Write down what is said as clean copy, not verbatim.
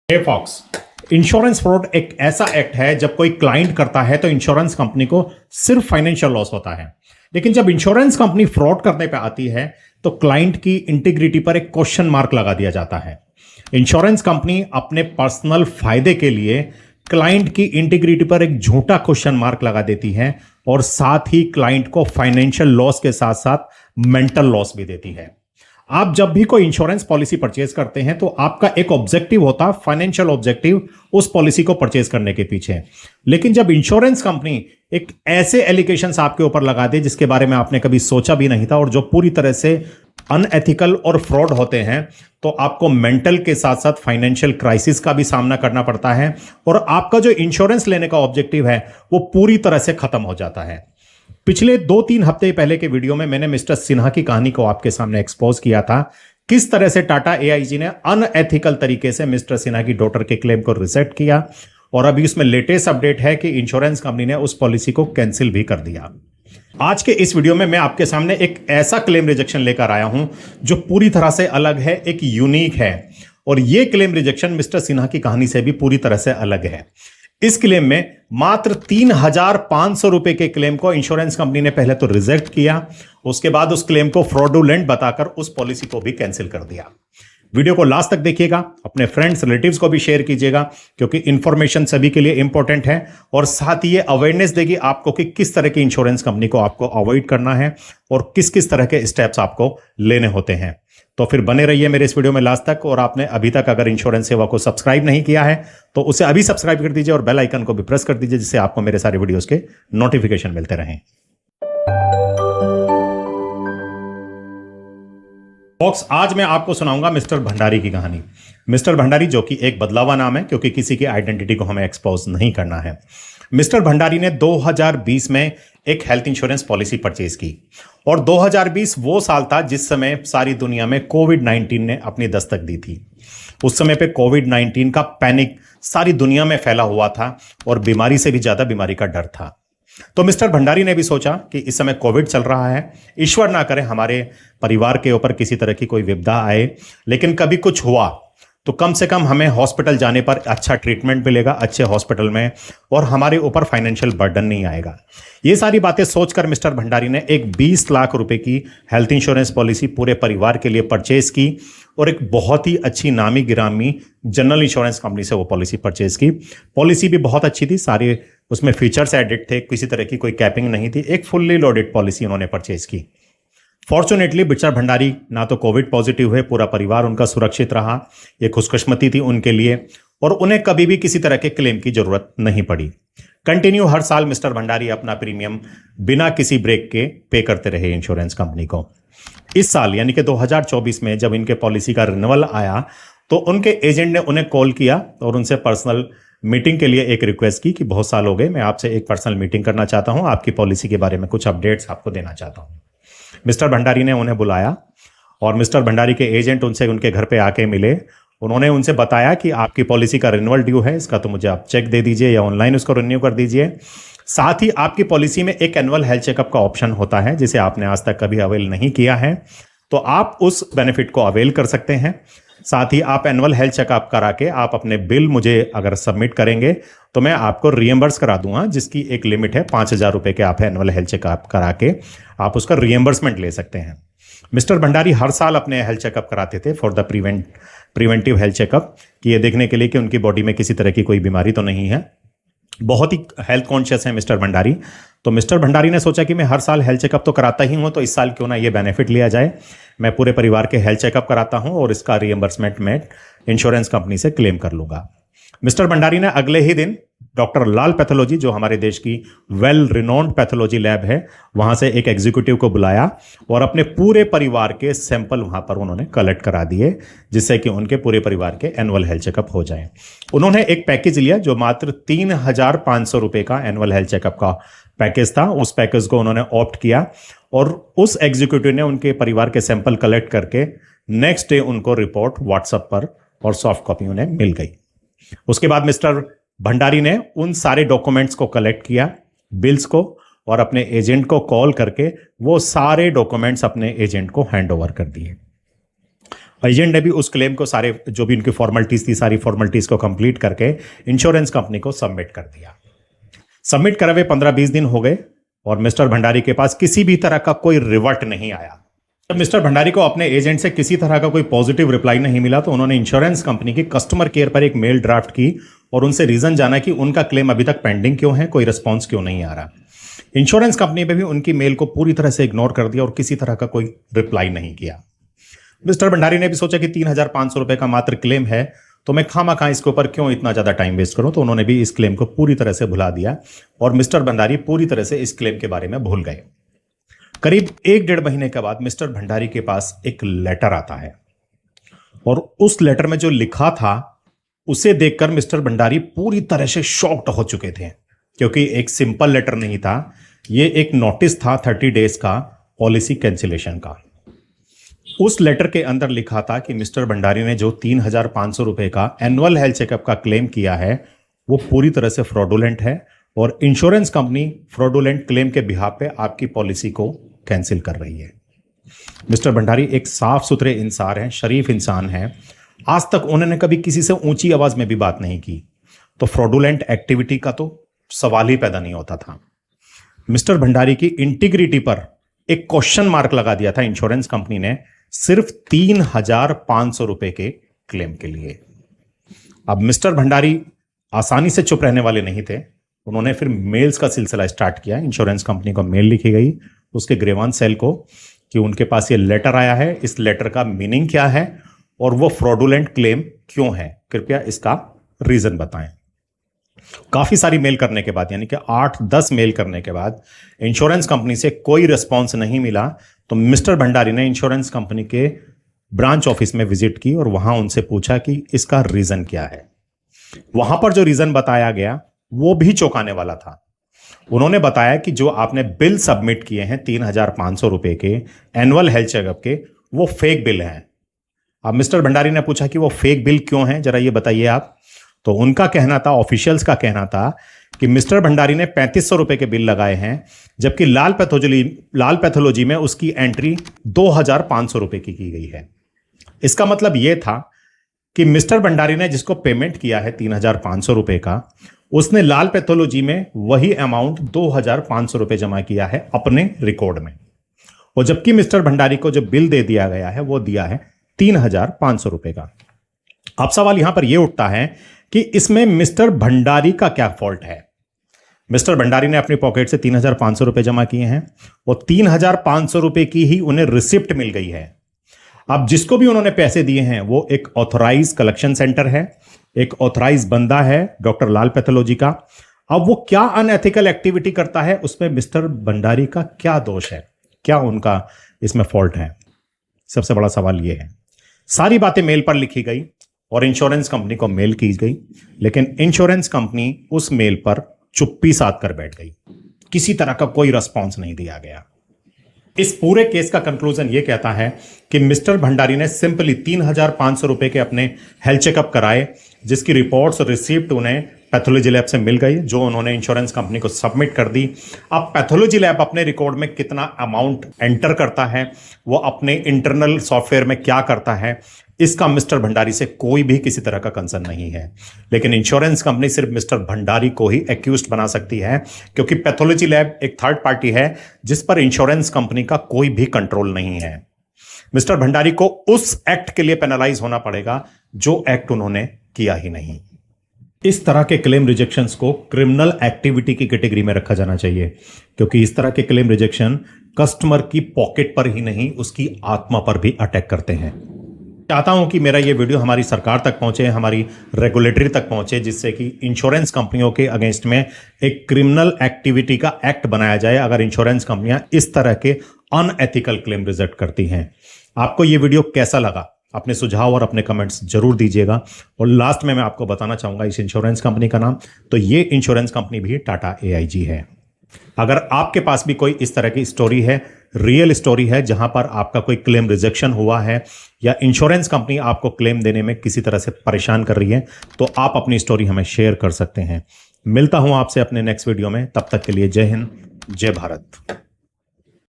हे fox, insurance fraud एक ऐसा act है जब कोई क्लाइंट करता है तो इंश्योरेंस कंपनी को सिर्फ फाइनेंशियल लॉस होता है। लेकिन जब इंश्योरेंस कंपनी फ्रॉड करने पे आती है तो क्लाइंट की इंटीग्रिटी पर एक क्वेश्चन मार्क लगा दिया जाता है। इंश्योरेंस कंपनी अपने पर्सनल फायदे के लिए क्लाइंट की इंटीग्रिटी पर एक झूठा क्वेश्चन मार्क लगा देती है और साथ ही क्लाइंट को फाइनेंशियल लॉस के साथ साथ मेंटल लॉस भी देती है। आप जब भी कोई इंश्योरेंस पॉलिसी परचेज करते हैं तो आपका एक ऑब्जेक्टिव होता है, फाइनेंशियल ऑब्जेक्टिव उस पॉलिसी को परचेज करने के पीछे। लेकिन जब इंश्योरेंस कंपनी एक ऐसे एलिगेशंस आपके ऊपर लगा दे जिसके बारे में आपने कभी सोचा भी नहीं था और जो पूरी तरह से अनएथिकल और फ्रॉड होते हैं, तो आपको मेंटल के साथ साथ फाइनेंशियल क्राइसिस का भी सामना करना पड़ता है और आपका जो इंश्योरेंस लेने का ऑब्जेक्टिव है वो पूरी तरह से खत्म हो जाता है। पिछले 2-3 हफ्ते पहले के वीडियो में मैंने मिस्टर सिन्हा की कहानी को आपके सामने एक्सपोज किया था, किस तरह से टाटा एआईजी ने अनएथिकल तरीके से मिस्टर सिन्हा की डॉटर के क्लेम को रिजेक्ट किया और अभी उसमें लेटेस्ट अपडेट है कि इंश्योरेंस कंपनी ने उस पॉलिसी को कैंसिल भी कर दिया। आज के इस वीडियो में मैं आपके सामने एक ऐसा क्लेम रिजेक्शन लेकर आया हूं जो पूरी तरह से अलग है, एक यूनिक है, और यह क्लेम रिजेक्शन मिस्टर सिन्हा की कहानी से भी पूरी तरह से अलग है। इस क्लेम में मात्र 3,500 रुपए के क्लेम को इंश्योरेंस कंपनी ने पहले तो रिजेक्ट किया, उसके बाद उस क्लेम को फ्रॉडुलेंट बताकर उस पॉलिसी को भी कैंसिल कर दिया। वीडियो को लास्ट तक देखिएगा, अपने फ्रेंड्स रिलेटिव्स को भी शेयर कीजिएगा क्योंकि इंफॉर्मेशन सभी के लिए इंपॉर्टेंट है और साथ ही ये अवेयरनेस देगी आपको कि किस तरह की इंश्योरेंस कंपनी को आपको अवॉइड करना है और किस किस तरह के स्टेप्स आपको लेने होते हैं। तो फिर बने रहिए मेरे इस वीडियो में लास्ट तक। और आपने अभी तक अगर इंश्योरेंस सेवा को सब्सक्राइब नहीं किया है तो उसे अभी सब्सक्राइब कर दीजिए और बेल आइकन को भी प्रेस कर दीजिए जिससे आपको मेरे सारे वीडियोस के नोटिफिकेशन मिलते रहें। बॉक्स, आज मैं आपको सुनाऊंगा मिस्टर भंडारी की कहानी। मिस्टर भंडारी जो कि एक बदलावा नाम है क्योंकि किसी की आइडेंटिटी को हमें एक्सपोज नहीं करना है। मिस्टर भंडारी ने 2020 में एक हेल्थ इंश्योरेंस पॉलिसी परचेज की और 2020 वो साल था जिस समय सारी दुनिया में कोविड-19 ने अपनी दस्तक दी थी। उस समय पे कोविड-19 का पैनिक सारी दुनिया में फैला हुआ था और बीमारी से भी ज्यादा बीमारी का डर था। तो मिस्टर भंडारी ने भी सोचा कि इस समय कोविड चल रहा है, ईश्वर ना करे हमारे परिवार के ऊपर किसी तरह की कोई विपदा आए, लेकिन कभी कुछ हुआ तो कम से कम हमें हॉस्पिटल जाने पर अच्छा ट्रीटमेंट मिलेगा अच्छे हॉस्पिटल में और हमारे ऊपर फाइनेंशियल बर्डन नहीं आएगा। ये सारी बातें सोचकर मिस्टर भंडारी ने एक 20 लाख रुपए की हेल्थ इंश्योरेंस पॉलिसी पूरे परिवार के लिए परचेज की और एक बहुत ही अच्छी नामी गिरामी जनरल इंश्योरेंस कंपनी से वो पॉलिसी परचेज की। पॉलिसी भी बहुत अच्छी थी, सारे उसमें फीचर्स एडिट थे, किसी तरह की कोई कैपिंग नहीं थी, एक फुल्ली लोडेड पॉलिसी उन्होंने परचेज की। फॉर्चुनेटली मिस्टर भंडारी ना तो कोविड पॉजिटिव हुए, पूरा परिवार उनका सुरक्षित रहा। ये खुशकिस्मती थी उनके लिए और उन्हें कभी भी किसी तरह के क्लेम की जरूरत नहीं पड़ी। कंटिन्यू हर साल मिस्टर भंडारी अपना प्रीमियम बिना किसी ब्रेक के पे करते रहे इंश्योरेंस कंपनी को। इस साल यानी कि 2024 में जब इनके पॉलिसी का रिन्यूअल आया तो उनके एजेंट ने उन्हें कॉल किया और उनसे पर्सनल मीटिंग के लिए एक रिक्वेस्ट की कि बहुत साल हो गए, मैं आपसे एक पर्सनल मीटिंग करना चाहता हूं, आपकी पॉलिसी के बारे में कुछ अपडेट्स आपको देना चाहता हूं। मिस्टर भंडारी ने उन्हें बुलाया और मिस्टर भंडारी के एजेंट उनसे उनके घर पे आके मिले। उन्होंने उनसे बताया कि आपकी पॉलिसी का रिन्यूअल ड्यू है, इसका तो मुझे आप चेक दे दीजिए या ऑनलाइन उसको रिन्यू कर दीजिए। साथ ही आपकी पॉलिसी में एक एनुअल हेल्थ चेकअप का ऑप्शन होता है जिसे आपने आज तक कभी अवेल नहीं किया है, तो आप उस बेनिफिट को अवेल कर सकते हैं। साथ ही आप एनुअल हेल्थ चेकअप करा के आप अपने बिल मुझे अगर सबमिट करेंगे तो मैं आपको रिएम्बर्स करा दूंगा, जिसकी एक लिमिट है 5,000 रुपए के। आप एनुअल हेल्थ चेकअप करा के आप उसका रिएम्बर्समेंट ले सकते हैं। मिस्टर भंडारी हर साल अपने हेल्थ चेकअप कराते थे for the preventive health checkup, कि ये देखने के लिए कि उनकी बॉडी में किसी तरह की कोई बीमारी तो नहीं है। बहुत ही हेल्थ कॉन्शियस है मिस्टर भंडारी। तो मिस्टर भंडारी ने सोचा कि मैं हर साल हेल्थ चेकअप तो कराता ही हूं, तो इस साल क्यों ना ये बेनिफिट लिया जाए, मैं पूरे परिवार के हेल्थ चेकअप कराता हूं और इसका रिएम्बर्समेंट मैं इंश्योरेंस कंपनी से क्लेम कर लूंगा। मिस्टर भंडारी ने अगले ही दिन डॉक्टर लाल पैथोलॉजी, जो हमारे देश की वेल रिनोन्ड पैथोलॉजी लैब है, वहां से एक एग्जीक्यूटिव को बुलाया और अपने पूरे परिवार के सैंपल वहां पर उन्होंने कलेक्ट करा दिए जिससे कि उनके पूरे परिवार के एनुअल हेल्थ चेकअप हो जाए। उन्होंने एक पैकेज लिया जो मात्र 3,500 रुपए का एनुअल हेल्थ चेकअप का पैकेज था। उस पैकेज को उन्होंने ऑप्ट किया और उस एग्जीक्यूटिव ने उनके परिवार के सैंपल कलेक्ट करके नेक्स्ट डे उनको रिपोर्ट व्हाट्सएप पर और सॉफ्ट कॉपी उन्हें मिल गई। उसके बाद मिस्टर भंडारी ने उन सारे डॉक्यूमेंट्स को कलेक्ट किया, बिल्स को, और अपने एजेंट को कॉल करके वो सारे डॉक्यूमेंट्स अपने एजेंट को हैंड ओवर कर दिए। एजेंट ने भी उस क्लेम को सारे जो भी उनकी फॉर्मेलिटीज थी सारी फॉर्मेलिटीज को कंप्लीट करके इंश्योरेंस कंपनी को सबमिट कर दिया। सबमिट करे हुए 15-20 दिन हो गए और मिस्टर भंडारी के पास किसी भी तरह का कोई रिवर्ट नहीं आया। जब मिस्टर भंडारी को अपने एजेंट से किसी तरह का कोई पॉजिटिव रिप्लाई नहीं मिला तो उन्होंने इंश्योरेंस कंपनी की कस्टमर केयर पर एक मेल ड्राफ्ट की और उनसे रीजन जाना कि उनका क्लेम अभी तक पेंडिंग क्यों है, कोई रिस्पॉन्स क्यों नहीं आ रहा। इंश्योरेंस कंपनी ने भी उनकी मेल को पूरी तरह से इग्नोर कर दिया और किसी तरह का कोई रिप्लाई नहीं किया। मिस्टर भंडारी ने भी सोचा कि 3,500 रुपए का मात्र क्लेम है तो मैं खामखा इसके ऊपर क्यों इतना ज्यादा टाइम वेस्ट करूं, तो उन्होंने भी इस क्लेम को पूरी तरह से भुला दिया और मिस्टर भंडारी पूरी तरह से इस क्लेम के बारे में भूल गए। करीब 1-1.5 महीने के बाद मिस्टर भंडारी के पास एक लेटर आता है और उस लेटर में जो लिखा था उसे देखकर मिस्टर भंडारी पूरी तरह से शॉक्ड हो चुके थे, क्योंकि एक सिंपल लेटर नहीं था, यह एक नोटिस था 30 डेज का पॉलिसी कैंसिलेशन का। उस लेटर के अंदर लिखा था कि मिस्टर भंडारी ने जो 3,500 रुपए का एनुअल हेल्थ चेकअप का क्लेम किया है वो पूरी तरह से फ्रॉडुलेंट है और इंश्योरेंस कंपनी फ्रॉडुलेंट क्लेम के बिहाफ पे आपकी पॉलिसी को कैंसिल कर रही है। मिस्टर भंडारी एक साफ सुथरे इंसान हैं, शरीफ इंसान हैं, आज तक उन्होंने कभी किसी से ऊंची आवाज में भी बात नहीं की, तो फ्रॉडुलेंट एक्टिविटी का तो सवाल ही पैदा नहीं होता था। मिस्टर भंडारी की इंटीग्रिटी पर एक क्वेश्चन मार्क लगा दिया था इंश्योरेंस कंपनी ने सिर्फ 3,500 रुपए के क्लेम के लिए। अब मिस्टर भंडारी आसानी से चुप रहने वाले नहीं थे, उन्होंने फिर मेल्स का सिलसिला स्टार्ट किया। इंश्योरेंस कंपनी को मेल लिखी गई उसके ग्रीवांस सेल को कि उनके पास ये लेटर आया है, इस लेटर का मीनिंग क्या है और वो फ्रॉडुलेंट क्लेम क्यों है, कृपया इसका रीजन बताएं। काफी सारी मेल करने के बाद यानी कि 8-10 मेल करने के बाद इंश्योरेंस कंपनी से कोई रिस्पॉन्स नहीं मिला तो मिस्टर भंडारी ने इंश्योरेंस कंपनी के ब्रांच ऑफिस में विजिट की और वहां उनसे पूछा कि इसका रीजन क्या है। वहां पर जो रीजन बताया गया वो भी चौंकाने वाला था। उन्होंने बताया कि जो आपने बिल सबमिट किए हैं 3,500 रुपए के एनुअल हेल्थ चेकअप के, वो फेक बिल हैं। अब मिस्टर भंडारी ने पूछा कि वो फेक बिल क्यों हैं, जरा ये बताइए आप। तो उनका कहना था, ऑफिशियल्स का कहना था कि मिस्टर भंडारी ने 3,500 रुपए के बिल लगाए हैं जबकि लाल पैथोलॉजी में उसकी एंट्री 2,500 रुपए की गई है। इसका मतलब यह था कि मिस्टर भंडारी ने जिसको पेमेंट किया है 3,500 रुपए का, उसने लाल पैथोलॉजी में वही अमाउंट 2,500 रुपए जमा किया है अपने रिकॉर्ड में, और जबकि मिस्टर भंडारी को जो बिल दे दिया गया है वो दिया है 3,500 रुपए का। अब सवाल यहां पर यह उठता है कि इसमें मिस्टर भंडारी का क्या फॉल्ट है। मिस्टर भंडारी ने अपनी पॉकेट से 3,500 रुपए जमा किए हैं और 3,500 रुपए की ही उन्हें रिसिप्ट मिल गई है। अब जिसको भी उन्होंने पैसे दिए हैं वो एक ऑथराइज कलेक्शन सेंटर है, एक ऑथराइज बंदा है डॉक्टर लाल पैथोलॉजी का। अब वो क्या अनएथिकल एक्टिविटी करता है, उसमें मिस्टर भंडारी का क्या दोष है, क्या उनका इसमें फॉल्ट है, सबसे बड़ा सवाल यह है। सारी बातें मेल पर लिखी गई और इंश्योरेंस कंपनी को मेल की गई, लेकिन इंश्योरेंस कंपनी उस मेल पर चुप्पी साध कर बैठ गई, किसी तरह का कोई रिस्पॉन्स नहीं दिया गया। इस पूरे केस का कंक्लूजन यह कहता है कि मिस्टर भंडारी ने सिंपली 3,500 रुपए के अपने हेल्थ चेकअप कराए, जिसकी रिपोर्ट्स और रिसिप्ट उन्हें पैथोलॉजी लैब से मिल गई, जो उन्होंने इंश्योरेंस कंपनी को सबमिट कर दी। अब पैथोलॉजी लैब अपने रिकॉर्ड में कितना अमाउंट एंटर करता है, वो अपने इंटरनल सॉफ्टवेयर में क्या करता है, इसका मिस्टर भंडारी से कोई भी किसी तरह का कंसर्न नहीं है। लेकिन इंश्योरेंस कंपनी सिर्फ मिस्टर भंडारी को ही एक्यूज्ड बना सकती है, क्योंकि पैथोलॉजी लैब एक थर्ड पार्टी है जिस पर इंश्योरेंस कंपनी का कोई भी कंट्रोल नहीं है। मिस्टर भंडारी को उस एक्ट के लिए पेनलाइज होना पड़ेगा जो एक्ट उन्होंने किया ही नहीं। इस तरह के क्लेम रिजेक्शंस को क्रिमिनल एक्टिविटी की कैटेगरी में रखा जाना चाहिए, क्योंकि इस तरह के क्लेम रिजेक्शन कस्टमर की पॉकेट पर ही नहीं उसकी आत्मा पर भी अटैक करते हैं। चाहता हूं कि मेरा ये वीडियो हमारी सरकार तक पहुंचे, हमारी रेगुलेटरी तक पहुंचे, जिससे कि इंश्योरेंस कंपनियों के अगेंस्ट में एक क्रिमिनल एक्टिविटी का एक्ट बनाया जाए अगर इंश्योरेंस कंपनियां इस तरह के अनएथिकल क्लेम रिजेक्ट करती हैं। आपको ये वीडियो कैसा लगा, अपने सुझाव और अपने कमेंट्स जरूर दीजिएगा। और लास्ट में मैं आपको बताना चाहूंगा इस इंश्योरेंस कंपनी का नाम, तो ये इंश्योरेंस कंपनी भी टाटा AIG है। अगर आपके पास भी कोई इस तरह की स्टोरी है, रियल स्टोरी है, जहां पर आपका कोई क्लेम रिजेक्शन हुआ है या इंश्योरेंस कंपनी आपको क्लेम देने में किसी तरह से परेशान कर रही है, तो आप अपनी स्टोरी हमें शेयर कर सकते हैं। मिलता हूं आपसे अपने नेक्स्ट वीडियो में, तब तक के लिए जय हिंद, जय भारत।